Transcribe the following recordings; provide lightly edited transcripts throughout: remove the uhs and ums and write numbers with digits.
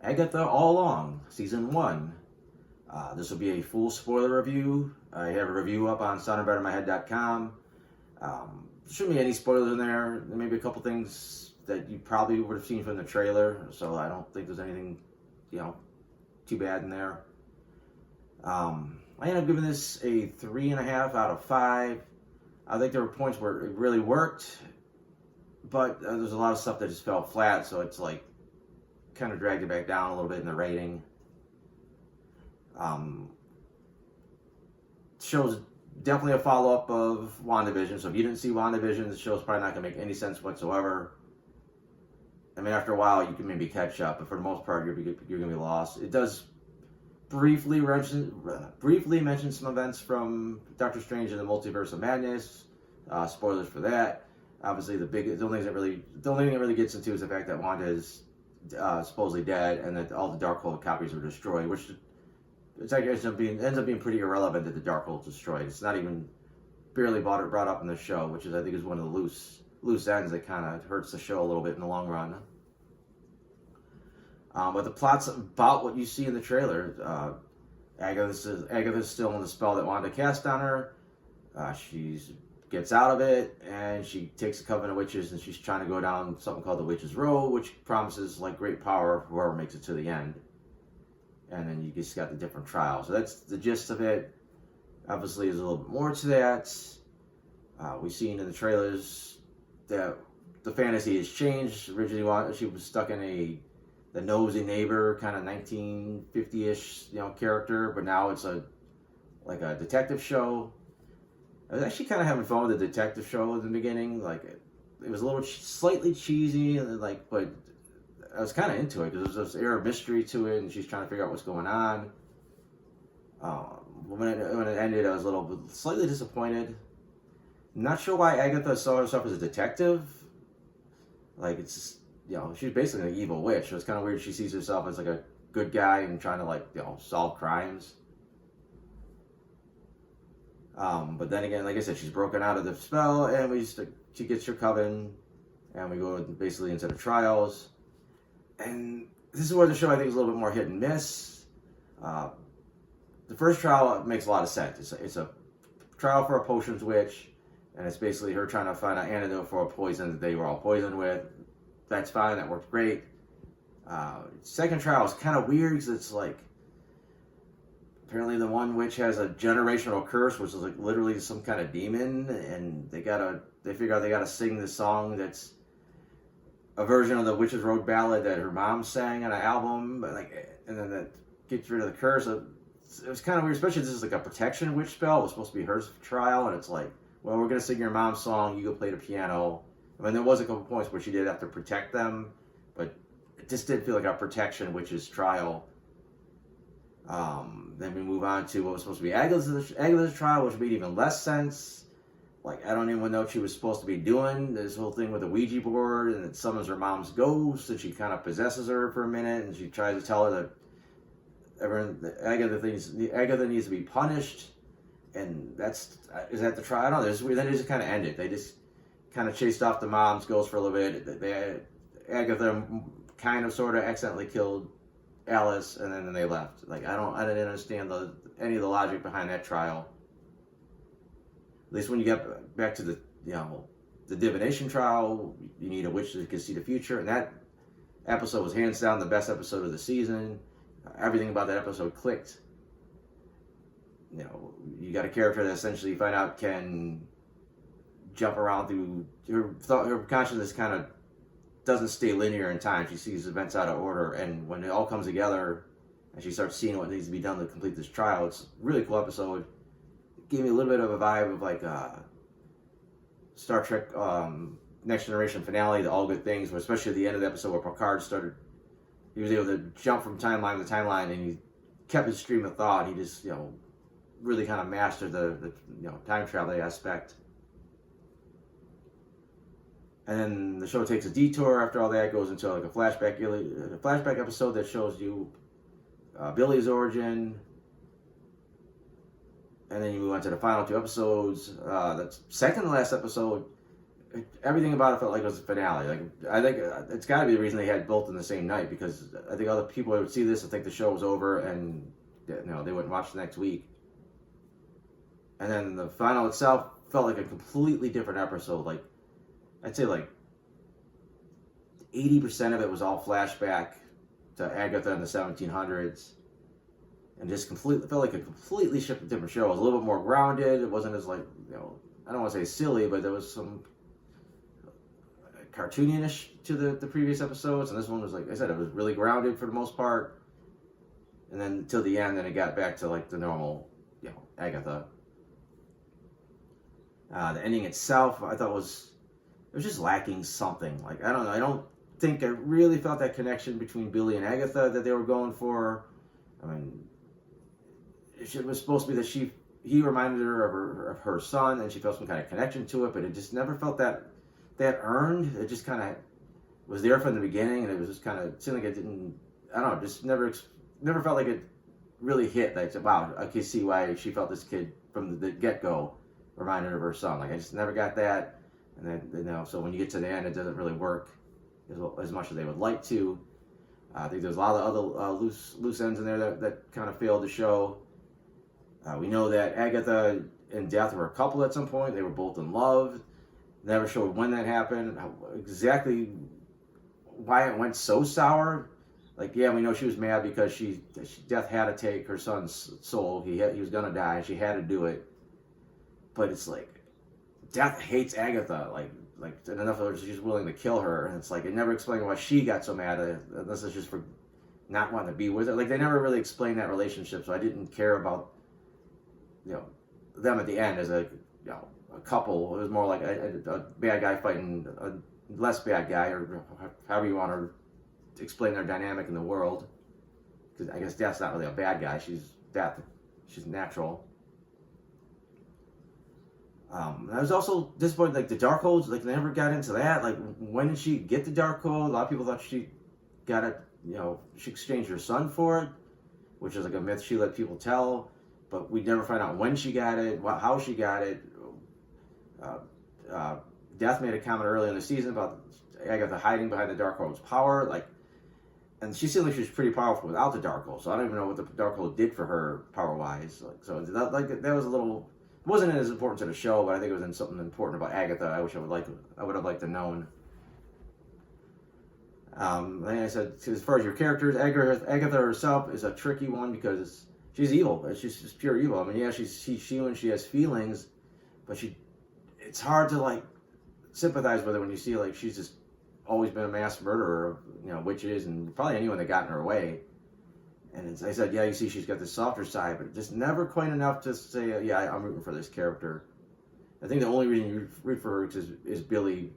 Agatha All Along, Season 1. This will be a full spoiler review. I have a review up on soundandbettermyhead.com. Shouldn't be any spoilers in there. There may be a couple things that you probably would have seen from the trailer, so I don't think there's anything, too bad in there. I ended up giving this a 3.5 out of 5. I think there were points where it really worked, but there's a lot of stuff that just fell flat, so it's like kind of dragged it back down a little bit in the rating. Show's definitely a follow-up of WandaVision, so if you didn't see WandaVision, the show's probably not going to make any sense whatsoever. I mean, after a while, you can maybe catch up, but for the most part, you're going to be lost. It does briefly mention some events from Doctor Strange and the Multiverse of Madness. Spoilers for that. Obviously, the only thing it really gets into is the fact that Wanda is supposedly dead, and that all the Darkhold copies were destroyed, which ends up being pretty irrelevant that the Darkhold's destroyed. It's not even barely brought up in the show, which I think is one of the loose ends that kind of hurts the show a little bit in the long run. But the plot's about what you see in the trailer. Agatha's still in the spell that Wanda cast on her. She gets out of it, and she takes a coven of witches, and she's trying to go down something called the Witch's Road, which promises like great power for whoever makes it to the end. And then you just got the different trials. So that's the gist of it. Obviously, there's a little bit more to that. We've seen in the trailers that the fantasy has changed. Originally, she was stuck in the nosy neighbor kind of 1950-ish character, but now it's a detective show. I was actually kind of having fun with the detective show in the beginning. Like it was a little slightly cheesy, but I was kind of into it because there's this air of mystery to it, and she's trying to figure out what's going on. When it ended, I was a little bit slightly disappointed. Not sure why Agatha saw herself as a detective. Like it's just, she's basically an evil witch. So it's kind of weird she sees herself as like a good guy and trying to solve crimes. But then again, like I said, she's broken out of the spell, and she gets her coven, and we go basically into the trials. And this is where the show I think is a little bit more hit and miss. The first trial makes a lot of sense. It's a trial for a potions witch, and it's basically her trying to find an antidote for a poison that they were all poisoned with. That's fine. That worked great. Second trial is kind of weird because it's like apparently the one witch has a generational curse, which is like literally some kind of demon, and they figure out they gotta sing this song that's a version of the Witch's Road ballad that her mom sang on an album, and then that gets rid of the curse. It was kind of weird, especially this is like a protection witch spell. It was supposed to be her trial, and it's like, well, we're gonna sing your mom's song, you go play the piano. I mean, there was a couple points where she did have to protect them, but it just didn't feel like a protection witch's trial. Then we move on to what was supposed to be Agatha's trial, which made even less sense. Like, I don't even know what she was supposed to be doing. This whole thing with the Ouija board, and it summons her mom's ghost, and she kind of possesses her for a minute, and she tries to tell her that Agatha needs to be punished, and is that the trial? I don't know. Then it just kind of ended. They just kind of chased off the mom's ghost for a little bit. Agatha kind of sort of accidentally killed Alice, and then they left. Like, I didn't understand any of the logic behind that trial. At least when you get back to the divination trial, you need a witch that can see the future, and that episode was hands down the best episode of the season. Everything about that episode clicked. You got a character that essentially you find out can jump around through her consciousness. Kind of doesn't stay linear in time. She sees events out of order, and when it all comes together and she starts seeing what needs to be done to complete this trial, it's a really cool episode. It gave me a little bit of a vibe of like Star Trek Next Generation finale, the All Good Things, but especially at the end of the episode where Picard he was able to jump from timeline to timeline, and he kept his stream of thought. He just really kind of mastered the time travel aspect. And then the show takes a detour after all that, goes into like a flashback episode that shows you Billy's origin. And then you move on to the final two episodes. The second to last episode everything about it felt like it was a finale. Like, I think it's got to be the reason they had both in the same night, because I think other people would see this and think the show was over, and they wouldn't watch the next week. And then the final itself felt like a completely different episode. Like, I'd say like 80% of it was all flashback to Agatha in the 1700s, and just completely felt like a completely different show. It was a little bit more grounded. It wasn't as, like, I don't want to say silly, but there was some cartoonish to the previous episodes, and this one was, like I said, it was really grounded for the most part. And then till the end, then it got back to like the normal, Agatha. The ending itself, I thought it was just lacking something. Like, I don't know, I don't think I really felt that connection between Billy and Agatha that they were going for. I mean, it was supposed to be that he reminded her of her son, and she felt some kind of connection to it, but it just never felt that earned. It just kind of was there from the beginning, and it was just kind of seemed like it didn't. I don't know, just never felt like it really hit. Like, wow, I can see why she felt this kid from the get-go reminded her of her son. Like, I just never got that. And then, so when you get to the end, it doesn't really work as much as they would like to. I think there's a lot of other loose ends in there that kind of failed to show. We know that Agatha and Death were a couple at some point. They were both in love. Never showed when that happened, exactly why it went so sour. Like, yeah, we know she was mad because Death had to take her son's soul. He was gonna die, and she had to do it. But it's like, Death hates Agatha, like enough that she's willing to kill her, and it's like, it never explained why she got so mad at it, unless it's just for not wanting to be with her. Like, they never really explained that relationship, so I didn't care about them at the end as a couple. It was more like a bad guy fighting a less bad guy, or however you want to explain their dynamic in the world. Because I guess Death's not really a bad guy. She's Death. She's natural. I was also disappointed, like, the Darkholds, like, they never got into that. Like, when did she get the Darkhold? A lot of people thought she got it, she exchanged her son for it, which is like a myth she let people tell, but we never find out when she got it, how she got it. Death made a comment early in the season about Agatha hiding behind the Darkhold's power, like, and she seemed like she was pretty powerful without the Darkhold, so I don't even know what the Darkhold did for her power-wise. Like, so that was a little. It wasn't as important to the show, but I think it was in something important about Agatha. I would have liked to known. Like I said, as far as your characters, Agatha herself is a tricky one because she's evil. She's just pure evil. I mean, yeah, she's human. She has feelings, but it's hard to, like, sympathize with her when you see, like, she's just always been a mass murderer of witches and probably anyone that got in her way. And as I said, yeah, you see she's got the softer side, but just never quite enough to say, yeah, I'm rooting for this character. I think the only reason you root for her is Billy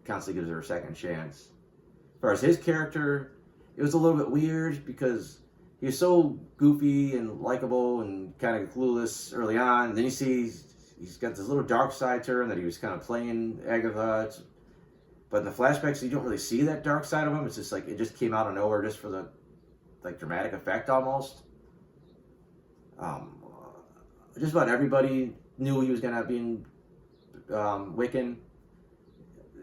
constantly gives her a second chance. As far as his character, it was a little bit weird because he was so goofy and likable and kind of clueless early on. And then you see he's got this little dark side to him that he was kind of playing Agatha. But in the flashbacks, you don't really see that dark side of him. It's just like it just came out of nowhere just for the dramatic effect almost. Just about everybody knew he was gonna be Wiccan.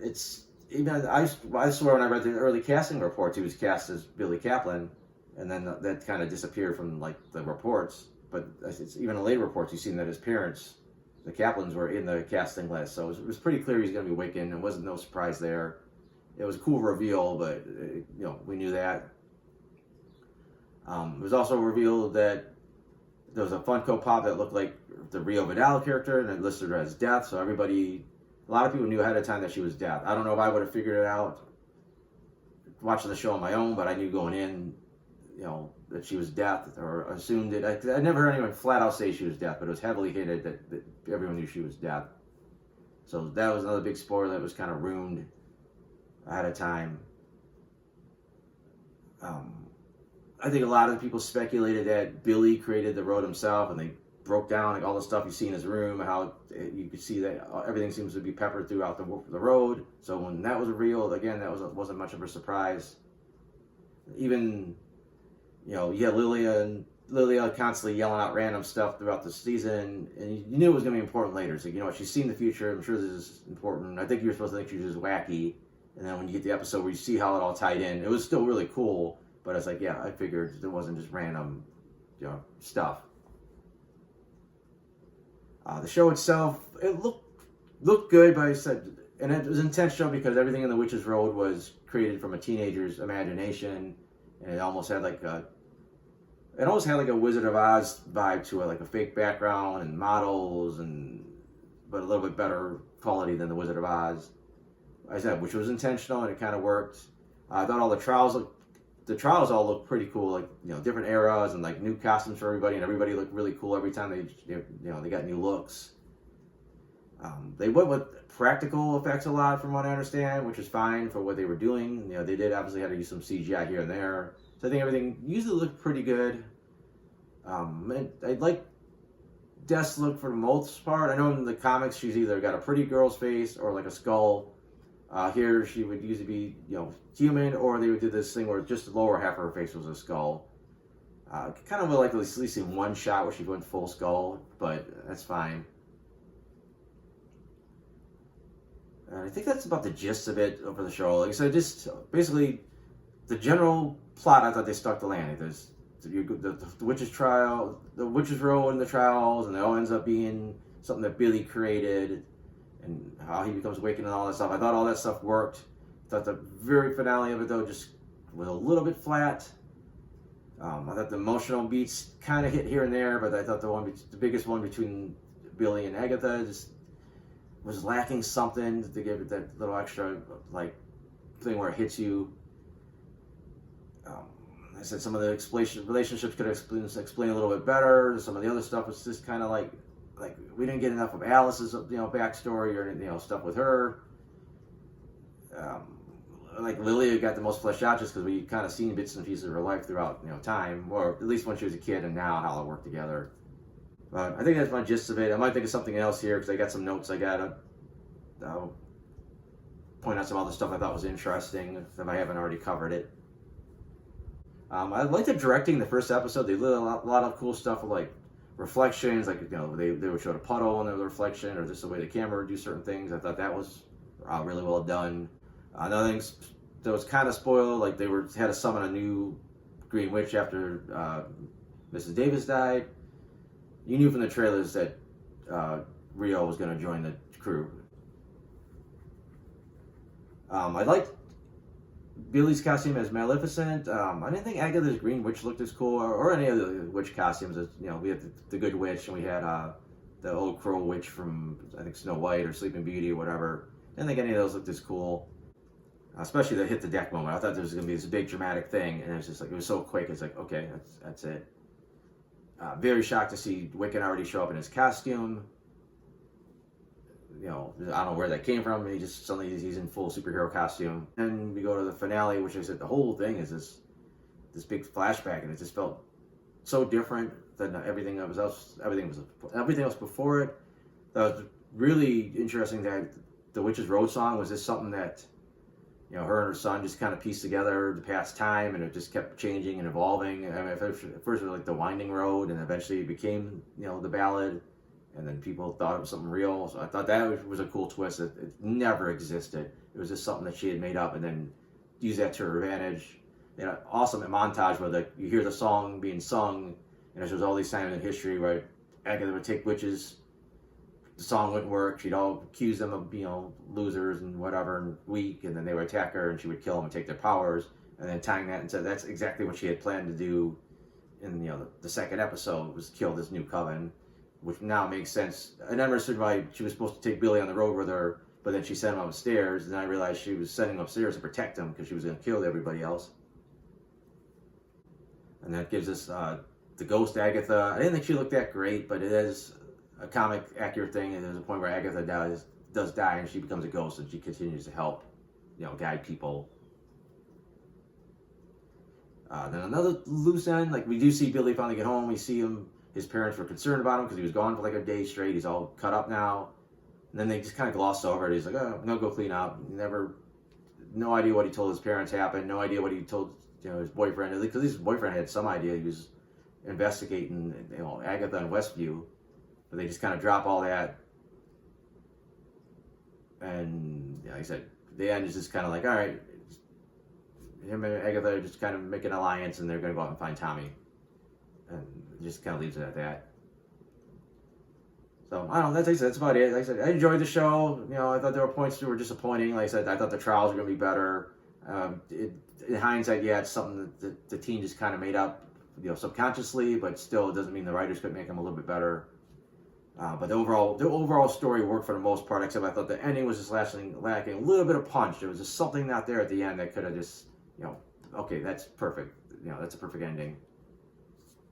It's even I swear when I read the early casting reports, he was cast as Billy Kaplan, and then that kind of disappeared from, like, the reports. But it's even in later reports, you've seen that his parents, the Kaplans, were in the casting list, so it was pretty clear he's gonna be Wiccan. It wasn't no surprise there. It was a cool reveal, but we knew that. It was also revealed that there was a Funko Pop that looked like the Rio Vidal character, and it listed her as Death, so a lot of people knew ahead of time that she was Death. I don't know if I would have figured it out watching the show on my own, but I knew going in, that she was Death, or assumed it. I never heard anyone flat out say she was Death, but it was heavily hinted that everyone knew she was Death. So that was another big spoiler that was kind of ruined ahead of time. I think a lot of people speculated that Billy created the road himself, and they broke down, like, all the stuff you see in his room, how you could see that everything seems to be peppered throughout the road. So when that was revealed, again, that wasn't much of a surprise. Even, Lilia and Lily constantly yelling out random stuff throughout the season, and you knew it was going to be important later. So, you know what, she's seen the future. I'm sure this is important. I think you're supposed to think she's just wacky. And then when you get the episode where you see how it all tied in, it was still really cool. But it's like, yeah, I figured it wasn't just random, stuff. The show itself, it looked good, but I said, and it was intentional because everything in The Witch's Road was created from a teenager's imagination, and it almost had like a Wizard of Oz vibe to it, like a fake background and models, but a little bit better quality than the Wizard of Oz. I said, which was intentional, and it kind of worked. I thought all the trials all looked pretty cool, like, different eras and like new costumes for everybody, and everybody looked really cool every time they got new looks. They went with practical effects a lot, from what I understand, which is fine for what they were doing. They did obviously have to use some CGI here and there. So I think everything usually looked pretty good. I like Death's look for the most part. I know in the comics she's either got a pretty girl's face or like a skull. Here she would usually be, human, or they would do this thing where just the lower half of her face was a skull. Kind of would like to at least see one shot where she went full skull, but that's fine. I think that's about the gist of it for the show. Like I said, just basically the general plot. I thought they stuck the landing. There's the witch's trial, the witch's road, and the trials, and it all ends up being something that Billy created, and how he becomes awakened and all that stuff. I thought all that stuff worked. I thought the very finale of it though just was a little bit flat. I thought the emotional beats kind of hit here and there, but I thought the biggest one between Billy and Agatha just was lacking something to give it that little extra like thing where it hits you. I said some of the relationships could explain a little bit better. Some of the other stuff was just kind of like we didn't get enough of Alice's backstory or stuff with her. Like Lily got the most fleshed out just because we kind of seen bits and pieces of her life throughout time, or at least when she was a kid, and now how they work together. But I think that's my gist of it. I might think of something else here because I got some notes. I'll point out some other stuff I thought was interesting if I haven't already covered it. I liked the directing in the first episode. They did a lot of cool stuff with like reflections, like they would show a puddle in the reflection, or just the way the camera would do certain things. I thought that was really well done. Another thing that was kind of spoiled, like they had to summon a new Green Witch after Mrs. Davis died. You knew from the trailers that Rio was going to join the crew. I liked Billy's costume as Maleficent. I didn't think Agatha's Green Witch looked as cool, or any of the witch costumes. We had the Good Witch, and we had the old Crow Witch from, I think, Snow White or Sleeping Beauty or whatever. I didn't think any of those looked as cool. Especially the hit the deck moment. I thought there was going to be this big dramatic thing, and it was just like, it was so quick. It's like, okay, that's it. Very shocked to see Wiccan already show up in his costume. I don't know where that came from. He just suddenly he's in full superhero costume. And we go to the finale, which I said the whole thing is this big flashback, and it just felt so different than everything else before it. That was really interesting that the Witch's Road song was just something that her and her son just kind of pieced together the past time, and it just kept changing and evolving. I mean, at first it was like the winding road, and eventually it became, the ballad, and then people thought it was something real. So I thought that was a cool twist. It never existed. It was just something that she had made up, and then used that to her advantage. An awesome montage where you hear the song being sung, and it shows all these times in history where Agatha would take witches. The song wouldn't work. She'd all accuse them of, losers and whatever and weak, and then they would attack her, and she would kill them and take their powers. And then tying that into that's exactly what she had planned to do in the second episode, was kill this new coven, which now makes sense. I never understood why she was supposed to take Billy on the road with her, but then she sent him upstairs, and I realized she was sending him upstairs to protect him because she was going to kill everybody else. And that gives us the ghost Agatha. I didn't think she looked that great, but it is a comic accurate thing, and there's a point where Agatha does die, and she becomes a ghost, and she continues to help, guide people. Then another loose end, like we do see Billy finally get home. We see him. His parents were concerned about him because he was gone for like a day straight. He's all cut up now, and then they just kind of glossed over it. He's like, "Oh, I'm gonna go clean up." No idea what he told his parents happened. No idea what he told his boyfriend, because his boyfriend had some idea he was investigating, you know, Agatha and Westview, but they just kind of drop all that. And like I said, the end is just kind of like, all right, him and Agatha are just kind of make an alliance, and they're going to go out and find Tommy, and just kind of leaves it at that. So I don't know. That's about it. Like I said, I enjoyed the show. You know, I thought there were points that were disappointing. Like I said, I thought the trials were going to be better. In hindsight, yeah, it's something that the team just kind of made up, you know, subconsciously, but still, it doesn't mean the writers could make them a little bit better. But the overall story worked for the most part, except I thought the ending was just lacking a little bit of punch. There was just something not there at the end that could have just, you know, okay, that's perfect. You know, that's a perfect ending.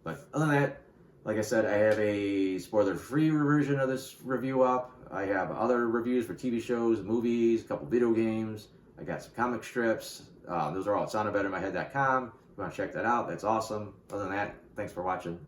But other than that, like I said, I have a spoiler-free version of this review up. I have other reviews for TV shows, movies, a couple video games. I got some comic strips. Those are all at soundedbettermyhead.com. If you want to check that out, that's awesome. Other than that, thanks for watching.